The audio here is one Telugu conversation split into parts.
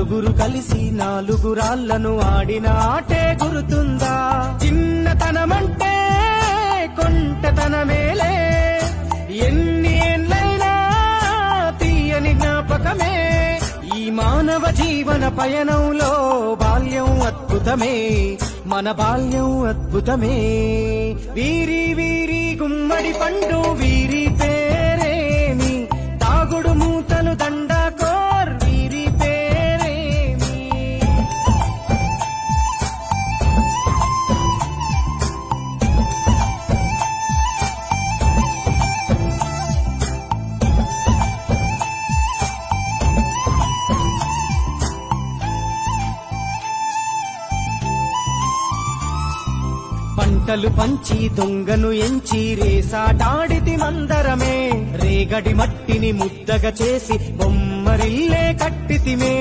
నలుగురు కలిసి నాలుగు రాళ్లను ఆడిన ఆటే గుర్తుందా? చిన్నతనమంటే కొంటతనమేలే, ఎన్ని ఏళ్ళైనా తీయని జ్ఞాపకమే. ఈ మానవ జీవన పయనంలో బాల్యం అద్భుతమే, మన బాల్యం అద్భుతమే. వీరి వీరి గుమ్మడి పండు వీరి పేరేమి, తాగుడు మూతలు దండాకోర్ వీరి పేరేమి. పంటలు పంచి దొంగను ఎంచి రేసాటాడితి మందరమే, రేగడి మట్టిని ముద్దగా చేసి బొమ్మరిల్లే కట్టితిమే.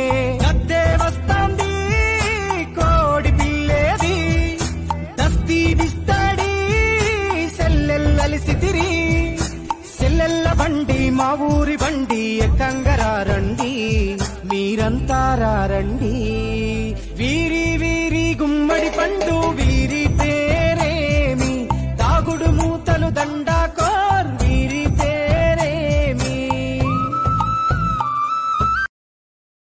గద్దే వస్తాంది కోడి పిల్లేది, దస్తీ బిస్తాడి సెల్లెల్లలిసితిరి. సెల్లెల్ల బండి మా ఊరి బండి ఎక్కంగరారండి, మీరంతా రారండి. వీరి వీరి గుమ్మడి పండు